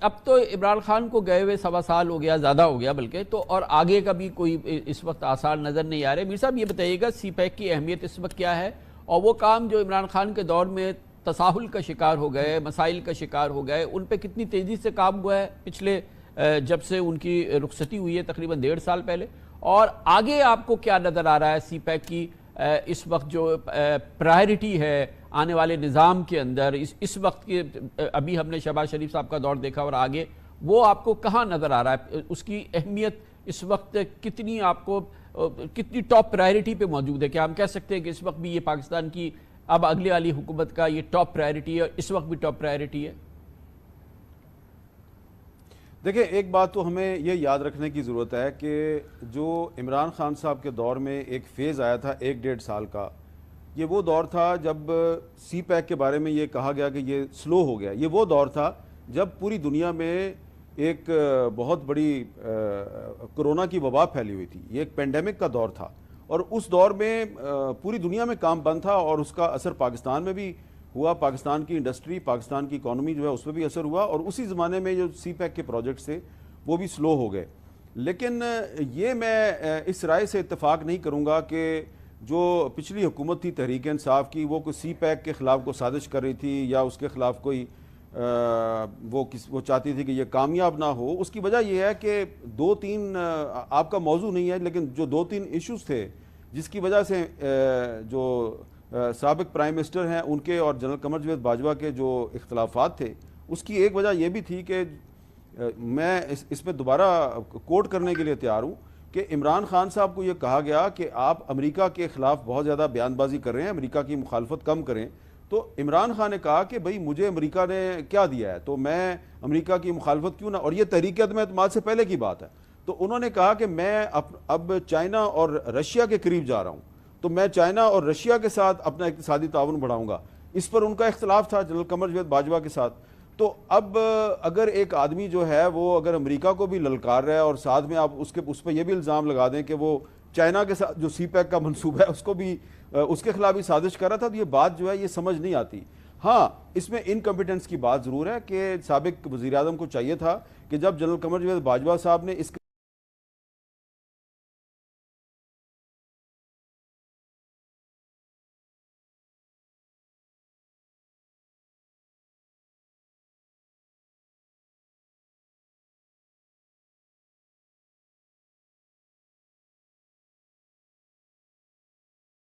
اب تو عمران خان کو گئے ہوئے 1.25 سال ہو گیا، زیادہ ہو گیا بلکہ، تو اور آگے کا بھی کوئی اس وقت آثار نظر نہیں آ رہے۔ میر صاحب یہ بتائیے گا سی پیک کی اہمیت اس وقت کیا ہے، اور وہ کام جو عمران خان کے دور میں تساہل کا شکار ہو گئے، مسائل کا شکار ہو گئے، ان پہ کتنی تیزی سے کام ہوا ہے پچھلے جب سے ان کی رخصتی ہوئی ہے تقریباً 1.5 سال پہلے، اور آگے آپ کو کیا نظر آ رہا ہے سی پیک کی اس وقت جو پرائرٹی ہے آنے والے نظام کے اندر، اس وقت کے ابھی ہم نے شہباز شریف صاحب کا دور دیکھا اور آگے وہ آپ کو کہاں نظر آ رہا ہے، اس کی اہمیت اس وقت کتنی آپ کو کتنی ٹاپ پرائرٹی پہ موجود ہے؟ کیا ہم کہہ سکتے ہیں کہ اس وقت بھی یہ پاکستان کی اب اگلی والی حکومت کا یہ ٹاپ پرائرٹی ہے، اس وقت بھی ٹاپ پرائرٹی ہے؟ دیکھیں، ایک بات تو ہمیں یہ یاد رکھنے کی ضرورت ہے کہ جو عمران خان صاحب کے دور میں ایک فیز آیا تھا 1.5 سال کا، یہ وہ دور تھا جب سی پیک کے بارے میں یہ کہا گیا کہ یہ سلو ہو گیا۔ یہ وہ دور تھا جب پوری دنیا میں ایک بہت بڑی کرونا کی وبا پھیلی ہوئی تھی، یہ ایک پینڈیمک کا دور تھا، اور اس دور میں پوری دنیا میں کام بند تھا، اور اس کا اثر پاکستان میں بھی ہوا۔ پاکستان کی انڈسٹری، پاکستان کی اکانومی جو ہے اس پہ بھی اثر ہوا، اور اسی زمانے میں جو سی پیک کے پروجیکٹس تھے وہ بھی سلو ہو گئے۔ لیکن یہ میں اس رائے سے اتفاق نہیں کروں گا کہ جو پچھلی حکومت تھی تحریک انصاف کی، وہ کوئی سی پیک کے خلاف کوئی سازش کر رہی تھی یا اس کے خلاف کوئی وہ چاہتی تھی کہ یہ کامیاب نہ ہو۔ اس کی وجہ یہ ہے کہ 2-3 آپ کا موضوع نہیں ہے، لیکن جو 2-3 ایشوز تھے جس کی وجہ سے جو سابق پرائم منسٹر ہیں ان کے اور جنرل قمر جاوید باجوہ کے جو اختلافات تھے، اس کی ایک وجہ یہ بھی تھی کہ میں اس میں دوبارہ کوٹ کرنے کے لیے تیار ہوں کہ عمران خان صاحب کو یہ کہا گیا کہ آپ امریکہ کے خلاف بہت زیادہ بیان بازی کر رہے ہیں، امریکہ کی مخالفت کم کریں۔ تو عمران خان نے کہا کہ بھئی مجھے امریکہ نے کیا دیا ہے تو میں امریکہ کی مخالفت کیوں نہ، اور یہ تحریک عدم اعتماد سے پہلے کی بات ہے۔ تو انہوں نے کہا کہ میں اب چائنا اور رشیا کے قریب جا رہا ہوں، تو میں چائنا اور رشیا کے ساتھ اپنا اقتصادی تعاون بڑھاؤں گا۔ اس پر ان کا اختلاف تھا جنرل قمر جاوید باجوہ کے ساتھ۔ تو اب اگر ایک آدمی جو ہے وہ اگر امریکہ کو بھی للکار رہا ہے اور ساتھ میں آپ اس پہ یہ بھی الزام لگا دیں کہ وہ چائنا کے ساتھ جو سی پیک کا منصوبہ ہے اس کو بھی اس کے خلاف بھی سازش کر رہا تھا، تو یہ بات جو ہے یہ سمجھ نہیں آتی۔ ہاں، اس میں انکمپیٹنس کی بات ضرور ہے کہ سابق وزیر اعظم کو چاہیے تھا کہ جب جنرل قمر جاوید باجوہ صاحب نے اس